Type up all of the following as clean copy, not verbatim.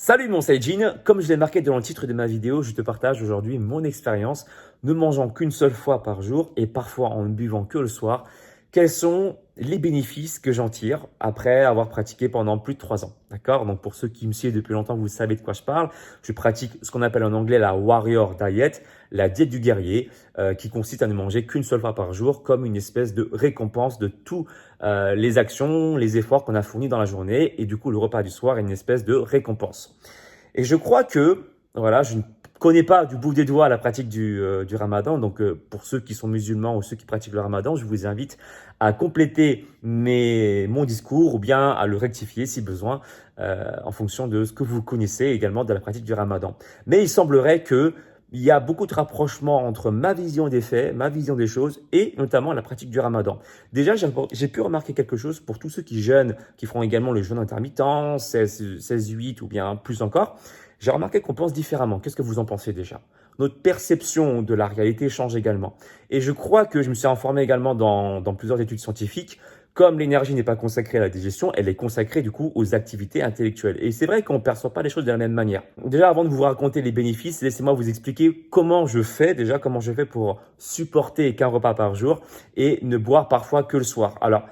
Salut mon Saijin, comme je l'ai marqué dans le titre de ma vidéo, je te partage aujourd'hui mon expérience ne mangeant qu'une seule fois par jour et parfois en ne buvant que le soir. Quels sont les bénéfices que j'en tire après avoir pratiqué pendant plus de 3 ans. D'accord? Donc pour ceux qui me suivent depuis longtemps, vous savez de quoi je parle. Je pratique ce qu'on appelle en anglais la Warrior Diet, la diète du guerrier, qui consiste à ne manger qu'une seule fois par jour comme une espèce de récompense de tous les actions, les efforts qu'on a fournis dans la journée. Et du coup, le repas du soir est une espèce de récompense. Et je crois que, voilà, je ne connais pas du bout des doigts la pratique du ramadan. Donc, pour ceux qui sont musulmans ou ceux qui pratiquent le ramadan, je vous invite à compléter mon discours ou bien à le rectifier si besoin en fonction de ce que vous connaissez également de la pratique du ramadan. Mais il semblerait que il y a beaucoup de rapprochements entre ma vision des faits, ma vision des choses et notamment la pratique du ramadan. Déjà, j'ai pu remarquer quelque chose pour tous ceux qui jeûnent, qui feront également le jeûne intermittent, 16-8 ou bien plus encore. J'ai remarqué qu'on pense différemment. Qu'est-ce que vous en pensez déjà? Notre perception de la réalité change également. Et je crois que je me suis informé également dans plusieurs études scientifiques. Comme l'énergie n'est pas consacrée à la digestion, elle est consacrée du coup aux activités intellectuelles. Et c'est vrai qu'on ne perçoit pas les choses de la même manière. Déjà, avant de vous raconter les bénéfices, laissez-moi vous expliquer comment je fais pour supporter qu'un repas par jour et ne boire parfois que le soir. Alors,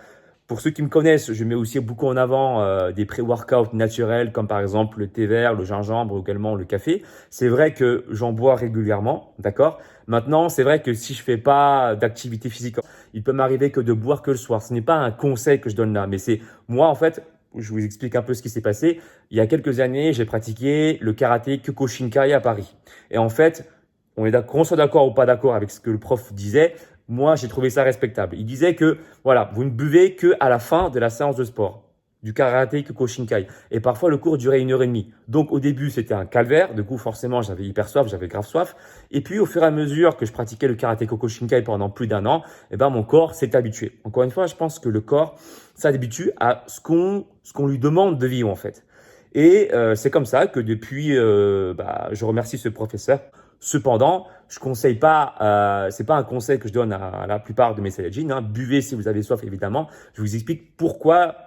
pour ceux qui me connaissent, je mets aussi beaucoup en avant des pré-workouts naturels comme par exemple le thé vert, le gingembre ou également le café. C'est vrai que j'en bois régulièrement, d'accord? Maintenant, c'est vrai que si je fais pas d'activité physique, il peut m'arriver que de boire que le soir. Ce n'est pas un conseil que je donne là, mais c'est moi en fait, je vous explique un peu ce qui s'est passé. Il y a quelques années, j'ai pratiqué le karaté Kyokushinkai à Paris. Et en fait, qu'on soit d'accord ou pas d'accord avec ce que le prof disait, moi, j'ai trouvé ça respectable. Il disait que, voilà, vous ne buvez que à la fin de la séance de sport, du karaté Kyokushinkai. Et parfois, le cours durait 1 heure et demie. Donc, au début, c'était un calvaire. Du coup, forcément, j'avais hyper soif, j'avais grave soif. Et puis, au fur et à mesure que je pratiquais le karaté Kyokushinkai pendant plus d'1 an, eh ben, mon corps s'est habitué. Encore une fois, je pense que le corps s'habitue à ce qu'on lui demande de vivre, en fait. Et c'est comme ça que depuis, je remercie ce professeur. Cependant, je conseille pas, c'est pas un conseil que je donne à la plupart de mes Saiyajins, hein. Buvez si vous avez soif, évidemment. Je vous explique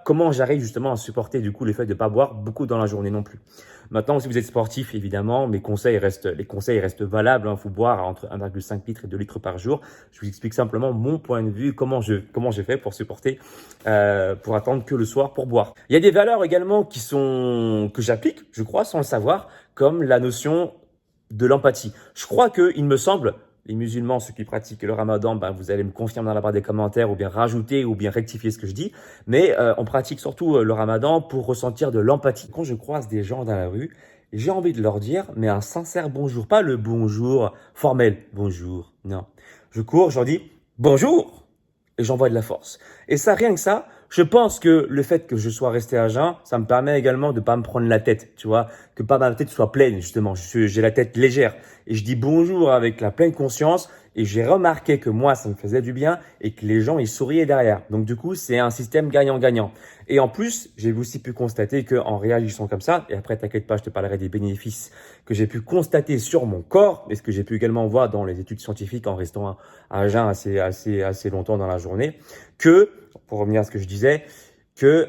comment j'arrive justement à supporter du coup le fait de pas boire beaucoup dans la journée non plus. Maintenant, si vous êtes sportif, évidemment, les conseils restent valables, hein. Faut boire entre 1,5 litre et 2 litres par jour. Je vous explique simplement mon point de vue, comment j'ai fait pour supporter, pour attendre que le soir pour boire. Il y a des valeurs également que j'applique, je crois, sans le savoir, comme la notion de l'empathie. Je crois que, il me semble, les musulmans, ceux qui pratiquent le ramadan, vous allez me confirmer dans la barre des commentaires ou bien rajouter ou bien rectifier ce que je dis. Mais on pratique surtout le ramadan pour ressentir de l'empathie. Quand je croise des gens dans la rue, j'ai envie de leur dire, mais un sincère bonjour, pas le bonjour formel, bonjour, non. Je cours, je leur dis bonjour et j'envoie de la force. Et ça, rien que ça, je pense que le fait que je sois resté à jeun, ça me permet également de pas me prendre la tête, tu vois, que pas ma tête soit pleine, justement. J'ai la tête légère et je dis bonjour avec la pleine conscience et j'ai remarqué que moi, ça me faisait du bien et que les gens, ils souriaient derrière. Donc, du coup, c'est un système gagnant-gagnant. Et en plus, j'ai aussi pu constater qu'en réagissant comme ça, et après, t'inquiète pas, je te parlerai des bénéfices que j'ai pu constater sur mon corps et ce que j'ai pu également voir dans les études scientifiques en restant à jeun assez longtemps dans la journée, que, pour revenir à ce que je disais, que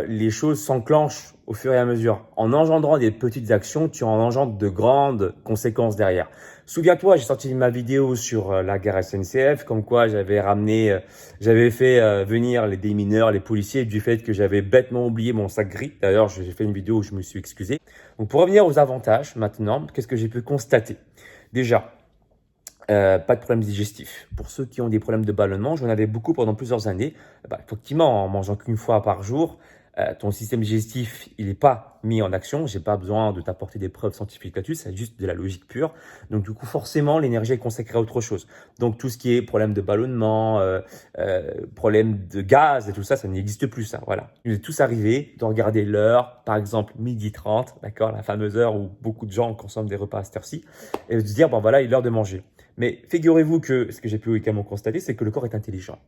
les choses s'enclenchent au fur et à mesure. En engendrant des petites actions, tu en engendres de grandes conséquences derrière. Souviens-toi, j'ai sorti ma vidéo sur la gare SNCF, comme quoi j'avais fait venir les démineurs, les policiers, du fait que j'avais bêtement oublié mon sac gris. D'ailleurs, j'ai fait une vidéo où je me suis excusé. Donc, pour revenir aux avantages maintenant, qu'est-ce que j'ai pu constater? Déjà, pas de problème digestif. Pour ceux qui ont des problèmes de ballonnement, j'en avais beaucoup pendant plusieurs années. Effectivement, en mangeant qu'une fois par jour, ton système digestif, il n'est pas mis en action. J'ai pas besoin de t'apporter des preuves scientifiques là-dessus, c'est juste de la logique pure. Donc du coup, forcément, l'énergie est consacrée à autre chose. Donc tout ce qui est problème de ballonnement, problème de gaz et tout ça, ça n'existe plus, ça. Voilà. Il est tous arrivé de regarder l'heure, par exemple 12h30, d'accord, la fameuse heure où beaucoup de gens consomment des repas à cette heure-ci, et de se dire, bon voilà, il est l'heure de manger. Mais figurez-vous que ce que j'ai pu également constater, c'est que le corps est intelligent.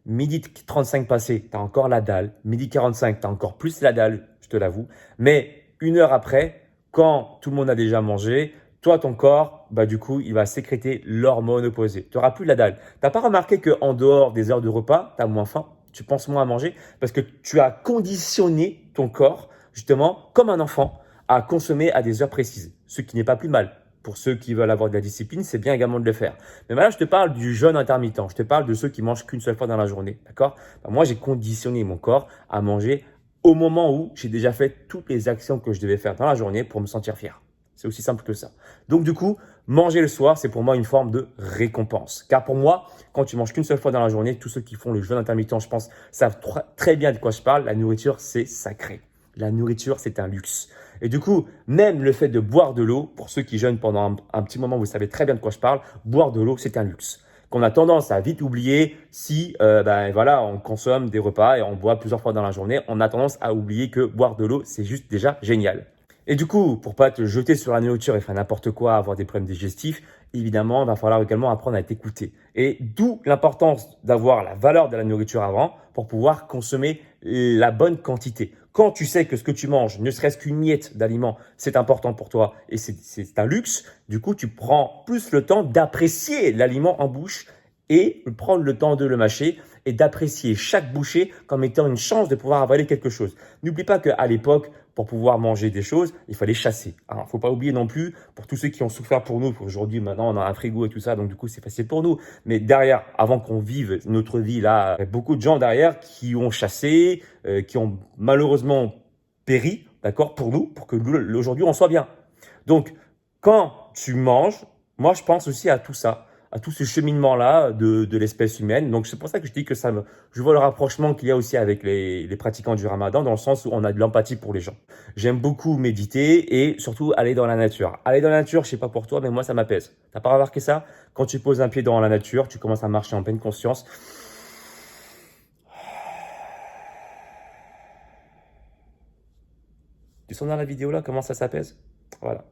Midi 35 passé, tu as encore la dalle. Midi 45, tu as encore plus la dalle, je te l'avoue. Mais 1 heure après, quand tout le monde a déjà mangé, toi, ton corps, du coup, il va sécréter l'hormone opposée. Tu n'auras plus la dalle. Tu n'as pas remarqué qu'en dehors des heures de repas, tu as moins faim, tu penses moins à manger parce que tu as conditionné ton corps, justement, comme un enfant, à consommer à des heures précises, ce qui n'est pas plus mal. Pour ceux qui veulent avoir de la discipline, c'est bien également de le faire. Mais maintenant, je te parle du jeûne intermittent. Je te parle de ceux qui mangent qu'une seule fois dans la journée. D'accord? Moi, j'ai conditionné mon corps à manger au moment où j'ai déjà fait toutes les actions que je devais faire dans la journée pour me sentir fier. C'est aussi simple que ça. Donc, du coup, manger le soir, c'est pour moi une forme de récompense. Car pour moi, quand tu manges qu'une seule fois dans la journée, tous ceux qui font le jeûne intermittent, je pense, savent très bien de quoi je parle. La nourriture, c'est sacré. La nourriture, c'est un luxe. Et du coup, même le fait de boire de l'eau, pour ceux qui jeûnent pendant un petit moment, vous savez très bien de quoi je parle, boire de l'eau, c'est un luxe. Qu'on a tendance à vite oublier si voilà, on consomme des repas et on boit plusieurs fois dans la journée, on a tendance à oublier que boire de l'eau, c'est juste déjà génial. Et du coup, pour pas te jeter sur la nourriture et faire n'importe quoi, avoir des problèmes digestifs, évidemment, il va falloir également apprendre à t'écouter. Et d'où l'importance d'avoir la valeur de la nourriture avant pour pouvoir consommer la bonne quantité. Quand tu sais que ce que tu manges, ne serait-ce qu'une miette d'aliment, c'est important pour toi et c'est un luxe, du coup, tu prends plus le temps d'apprécier l'aliment en bouche et prendre le temps de le mâcher et d'apprécier chaque bouchée comme étant une chance de pouvoir avaler quelque chose. N'oublie pas qu'à l'époque, pour pouvoir manger des choses, il fallait chasser. Alors, faut pas oublier non plus, pour tous ceux qui ont souffert pour nous, aujourd'hui, maintenant, on a un frigo et tout ça, donc du coup, c'est facile pour nous. Mais derrière, avant qu'on vive notre vie là, il y a beaucoup de gens derrière qui ont chassé, qui ont malheureusement péri, d'accord, pour nous, pour que aujourd'hui, on soit bien. Donc, quand tu manges, moi, je pense aussi à tout ça, à tout ce cheminement-là de l'espèce humaine. Donc, c'est pour ça que je dis que je vois le rapprochement qu'il y a aussi avec les pratiquants du Ramadan, dans le sens où on a de l'empathie pour les gens. J'aime beaucoup méditer et surtout aller dans la nature. Aller dans la nature, je sais pas pour toi, mais moi, ça m'apaise. T'as pas remarqué ça? Quand tu poses un pied dans la nature, tu commences à marcher en pleine conscience. Tu sens dans la vidéo là comment ça s'apaise? Voilà.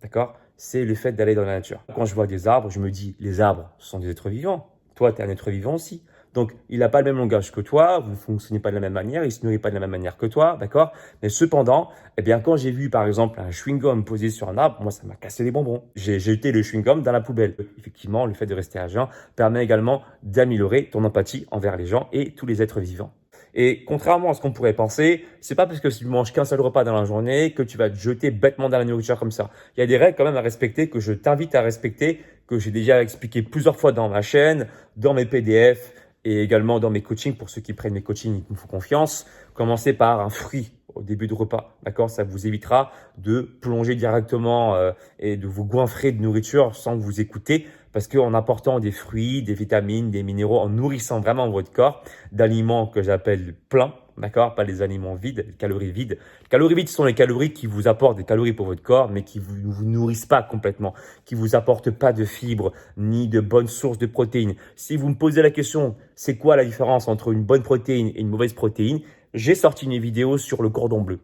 D'accord? C'est le fait d'aller dans la nature. Quand je vois des arbres, je me dis, les arbres, ce sont des êtres vivants. Toi, tu es un être vivant aussi. Donc, il n'a pas le même langage que toi, vous ne fonctionnez pas de la même manière, il ne se nourrit pas de la même manière que toi, d'accord? Mais cependant, eh bien, quand j'ai vu, par exemple, un chewing-gum posé sur un arbre, moi, ça m'a cassé les bonbons. J'ai jeté le chewing-gum dans la poubelle. Effectivement, le fait de rester à jeun permet également d'améliorer ton empathie envers les gens et tous les êtres vivants. Et contrairement à ce qu'on pourrait penser, c'est pas parce que tu manges qu'un seul repas dans la journée que tu vas te jeter bêtement dans la nourriture comme ça. Il y a des règles quand même à respecter que je t'invite à respecter, que j'ai déjà expliqué plusieurs fois dans ma chaîne, dans mes PDF et également dans mes coachings pour ceux qui prennent mes coachings et qui me font confiance. Commencez par un fruit au début de repas, d'accord? Ça vous évitera de plonger directement et de vous goinfrer de nourriture sans vous écouter. Parce qu'en apportant des fruits, des vitamines, des minéraux, en nourrissant vraiment votre corps d'aliments que j'appelle pleins, d'accord? Pas les aliments vides, les calories vides. Les calories vides sont les calories qui vous apportent des calories pour votre corps, mais qui vous nourrissent pas complètement, qui vous apportent pas de fibres, ni de bonnes sources de protéines. Si vous me posez la question, c'est quoi la différence entre une bonne protéine et une mauvaise protéine? J'ai sorti une vidéo sur le cordon bleu.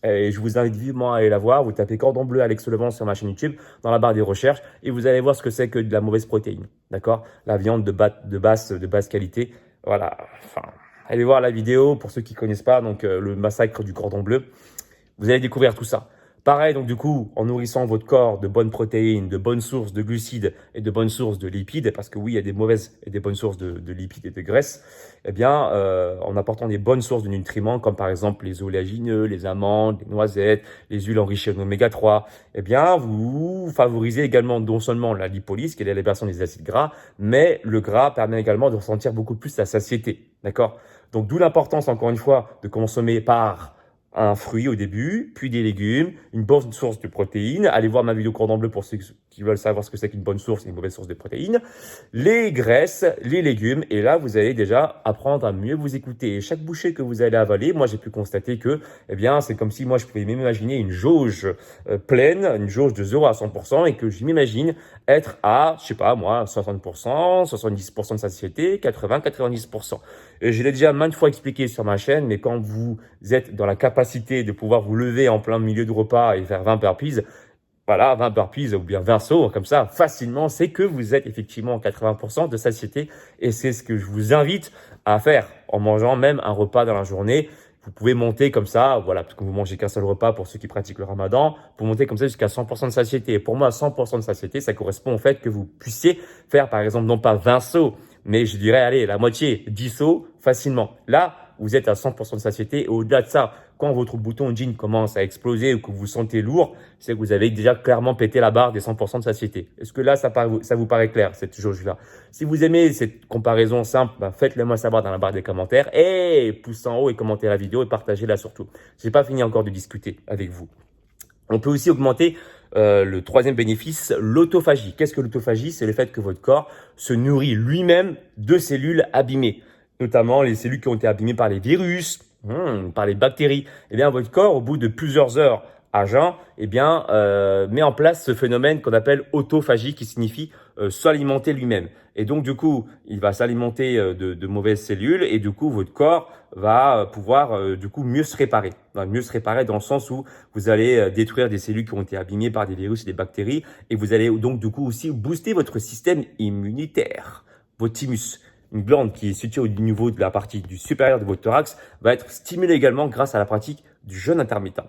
Et je vous invite vivement à aller la voir. Vous tapez cordon bleu Alex Levent sur ma chaîne YouTube dans la barre des recherches et vous allez voir ce que c'est que de la mauvaise protéine. D'accord? La viande de basse qualité. Voilà. Enfin, allez voir la vidéo pour ceux qui connaissent pas. Donc, le massacre du cordon bleu. Vous allez découvrir tout ça. Pareil, donc du coup, en nourrissant votre corps de bonnes protéines, de bonnes sources de glucides et de bonnes sources de lipides, parce que oui, il y a des mauvaises et des bonnes sources de lipides et de graisses, eh bien, en apportant des bonnes sources de nutriments, comme par exemple les oléagineux, les amandes, les noisettes, les huiles enrichies en oméga 3, eh bien, vous favorisez également non seulement la lipolyse, qui est l'élévation des acides gras, mais le gras permet également de ressentir beaucoup plus la satiété. D'accord? Donc, d'où l'importance, encore une fois, de consommer par un fruit au début, puis des légumes, une bonne source de protéines. Allez voir ma vidéo cordon bleu pour ceux qui veulent savoir ce que c'est qu'une bonne source et une mauvaise source de protéines. Les graisses, les légumes, et là, vous allez déjà apprendre à mieux vous écouter. Et chaque bouchée que vous allez avaler, moi, j'ai pu constater que, eh bien, c'est comme si moi, je pouvais m'imaginer une jauge pleine, une jauge de 0 à 100%, et que je m'imagine être à, je sais pas, moi, 60%, 70% de satiété, 80, 90%. Et je l'ai déjà maintes fois expliqué sur ma chaîne, mais quand vous êtes dans la capacité de pouvoir vous lever en plein milieu de repas et faire 20 burpees, voilà, 20 burpees ou bien 20 sauts, comme ça, facilement, c'est que vous êtes effectivement en 80% de satiété. Et c'est ce que je vous invite à faire en mangeant même un repas dans la journée. Vous pouvez monter comme ça, voilà, parce que vous mangez qu'un seul repas pour ceux qui pratiquent le ramadan, pour monter comme ça jusqu'à 100% de satiété. Et pour moi, 100% de satiété, ça correspond au fait que vous puissiez faire, par exemple, non pas 20 sauts, mais je dirais, allez, la moitié, 10 sauts facilement. Là, vous êtes à 100% de satiété. Et au-delà de ça, quand votre bouton jean commence à exploser ou que vous vous sentez lourd, c'est que vous avez déjà clairement pété la barre des 100% de satiété. Est-ce que là, ça vous paraît clair, cette jauge-là? Si vous aimez cette comparaison simple, bah, faites-le moi savoir dans la barre des commentaires. Et pouce en haut et commentez la vidéo et partagez-la surtout. Je n'ai pas fini encore de discuter avec vous. On peut aussi augmenter le troisième bénéfice, l'autophagie. Qu'est-ce que l'autophagie? C'est le fait que votre corps se nourrit lui-même de cellules abîmées, notamment les cellules qui ont été abîmées par les virus, par les bactéries. Eh bien, votre corps, au bout de plusieurs heures à jeun, eh bien, met en place ce phénomène qu'on appelle autophagie, qui signifie s'alimenter lui-même. Et donc, du coup, il va s'alimenter de mauvaises cellules et du coup, votre corps va pouvoir du coup mieux se réparer. Mieux se réparer dans le sens où vous allez détruire des cellules qui ont été abîmées par des virus et des bactéries et vous allez donc du coup aussi booster votre système immunitaire. Votre thymus, une glande qui est située au niveau de la partie du supérieur de votre thorax, va être stimulée également grâce à la pratique du jeûne intermittent.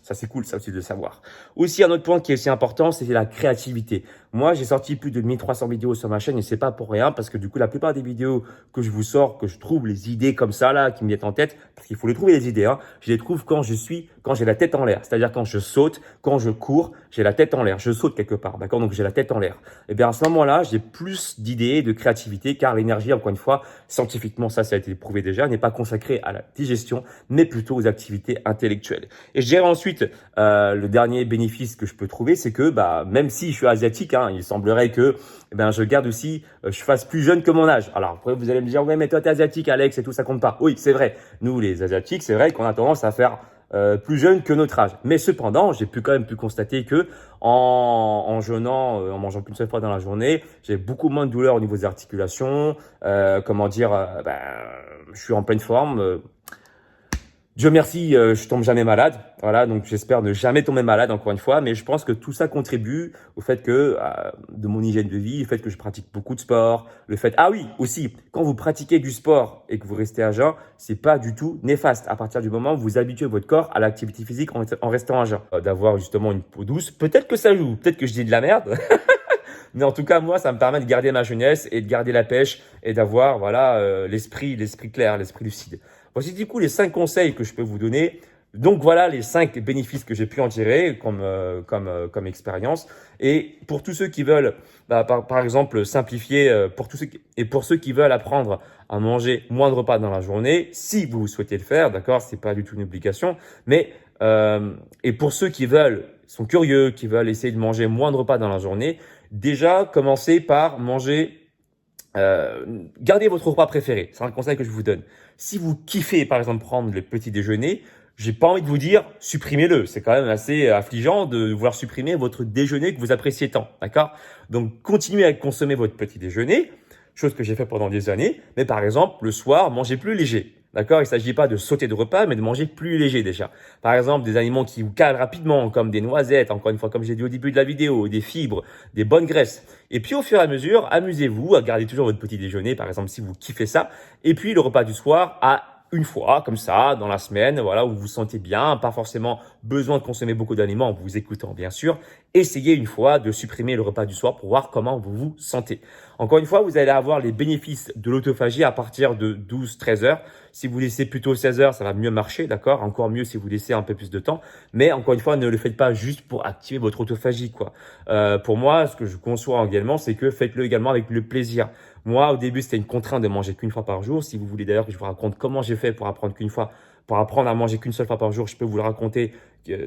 Ça, c'est cool, ça aussi de le savoir. Aussi, un autre point qui est aussi important, c'est la créativité. Moi, j'ai sorti plus de 1300 vidéos sur ma chaîne et c'est pas pour rien parce que du coup, la plupart des vidéos que je vous sors, que je trouve les idées comme ça, là, qui me viennent en tête, parce qu'il faut les trouver les idées, hein, je les trouve quand j'ai la tête en l'air. C'est-à-dire quand je saute, quand je cours, j'ai la tête en l'air. Je saute quelque part, d'accord? Donc, j'ai la tête en l'air. Et bien, à ce moment-là, j'ai plus d'idées, de créativité, car l'énergie, encore une fois, scientifiquement, ça a été prouvé déjà, n'est pas consacrée à la digestion, mais plutôt aux activités intellectuelles. Et je dirais ensuite, le dernier bénéfice que je peux trouver, c'est que même si je suis asiatique, hein, il semblerait que je garde aussi, je fasse plus jeune que mon âge. Alors après, vous allez me dire, ouais, mais toi, t'es asiatique, Alex, et tout, ça compte pas. Oui, c'est vrai. Nous, les asiatiques, c'est vrai qu'on a tendance à faire plus jeune que notre âge. Mais cependant, j'ai quand même pu constater que en jeûnant, en mangeant qu'une seule fois dans la journée, j'ai beaucoup moins de douleur au niveau des articulations. Je suis en pleine forme. Dieu merci, je tombe jamais malade. Voilà, donc j'espère ne jamais tomber malade encore une fois. Mais je pense que tout ça contribue au fait que de mon hygiène de vie, le fait que je pratique beaucoup de sport, le fait oui aussi quand vous pratiquez du sport et que vous restez à jeun, c'est pas du tout néfaste. À partir du moment où vous habituez votre corps à l'activité physique en restant à jeun, d'avoir justement une peau douce. Peut-être que ça joue, peut-être que je dis de la merde. Mais en tout cas, moi, ça me permet de garder ma jeunesse et de garder la pêche et d'avoir l'esprit clair, l'esprit lucide. Voici du coup les 5 conseils que je peux vous donner. Donc voilà les 5 bénéfices que j'ai pu en tirer comme expérience. Et pour tous ceux qui veulent, par exemple, simplifier, pour ceux qui veulent apprendre à manger moins de repas dans la journée, si vous souhaitez le faire, d'accord, c'est pas du tout une obligation, mais et pour ceux qui sont curieux, qui veulent essayer de manger moins de repas dans la journée, déjà commencez par manger. Gardez votre repas préféré, c'est un conseil que je vous donne. Si vous kiffez par exemple prendre le petit déjeuner, j'ai pas envie de vous dire supprimez-le. C'est quand même assez affligeant de vouloir supprimer votre déjeuner que vous appréciez tant, d'accord? Donc continuez à consommer votre petit déjeuner, chose que j'ai fait pendant des années, mais par exemple le soir, mangez plus léger. D'accord? Il ne s'agit pas de sauter de repas, mais de manger plus léger déjà. Par exemple, des aliments qui vous calent rapidement, comme des noisettes, encore une fois, comme j'ai dit au début de la vidéo, des fibres, des bonnes graisses. Et puis, au fur et à mesure, amusez-vous à garder toujours votre petit déjeuner, par exemple, si vous kiffez ça. Et puis, le repas du soir une fois, comme ça, dans la semaine, voilà, où vous vous sentez bien, pas forcément besoin de consommer beaucoup d'aliments en vous écoutant, bien sûr. Essayez une fois de supprimer le repas du soir pour voir comment vous vous sentez. Encore une fois, vous allez avoir les bénéfices de l'autophagie à partir de 12-13 heures. Si vous laissez plutôt 16 heures, ça va mieux marcher, d'accord? Encore mieux si vous laissez un peu plus de temps. Mais encore une fois, ne le faites pas juste pour activer votre autophagie, quoi. Pour moi, ce que je conçois également, c'est que faites-le également avec le plaisir. Moi, au début, c'était une contrainte de manger qu'une fois par jour. Si vous voulez d'ailleurs que je vous raconte comment j'ai fait pour apprendre à manger qu'une seule fois par jour, je peux vous le raconter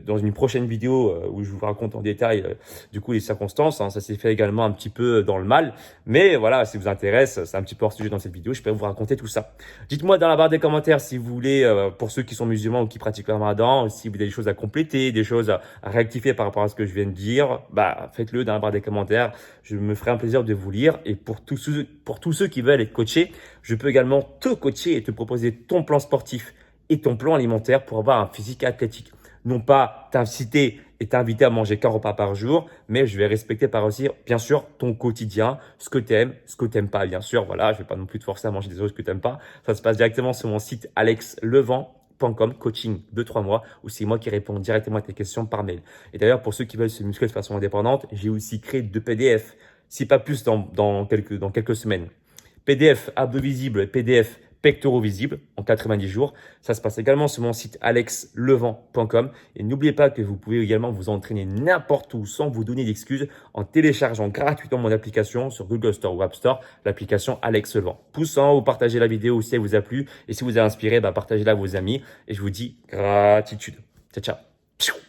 dans une prochaine vidéo où je vous raconte en détail du coup les circonstances. Hein. Ça s'est fait également un petit peu dans le mal. Mais voilà, si vous intéresse, c'est un petit peu hors sujet dans cette vidéo, je peux vous raconter tout ça. Dites-moi dans la barre des commentaires si vous voulez, pour ceux qui sont musulmans ou qui pratiquent le ramadan, si vous avez des choses à compléter, des choses à rectifier par rapport à ce que je viens de dire, faites-le dans la barre des commentaires. Je me ferai un plaisir de vous lire. Et pour tous ceux qui veulent être coachés, je peux également te coacher et te proposer ton plan sportif et ton plan alimentaire pour avoir un physique athlétique. Non pas t'inciter et t'inviter à manger qu'un repas par jour, mais je vais respecter par aussi, bien sûr, ton quotidien, ce que tu aimes, ce que tu n'aimes pas, bien sûr. Voilà, je vais pas non plus te forcer à manger des choses que tu n'aimes pas. Ça se passe directement sur mon site alexlevent.com, coaching de 3 mois, où c'est moi qui réponds directement à tes questions par mail. Et d'ailleurs, pour ceux qui veulent se muscler de façon indépendante, j'ai aussi créé 2 PDF, si pas plus dans quelques semaines. PDF abdos visibles, PDF pectoraux visibles en 90 jours. Ça se passe également sur mon site alexlevent.com. Et n'oubliez pas que vous pouvez également vous entraîner n'importe où sans vous donner d'excuses en téléchargeant gratuitement mon application sur Google Store ou App Store, l'application Alex Levent. Pouce en haut, partagez la vidéo si elle vous a plu. Et si vous a inspiré, partagez-la à vos amis. Et je vous dis gratitude. Ciao, ciao.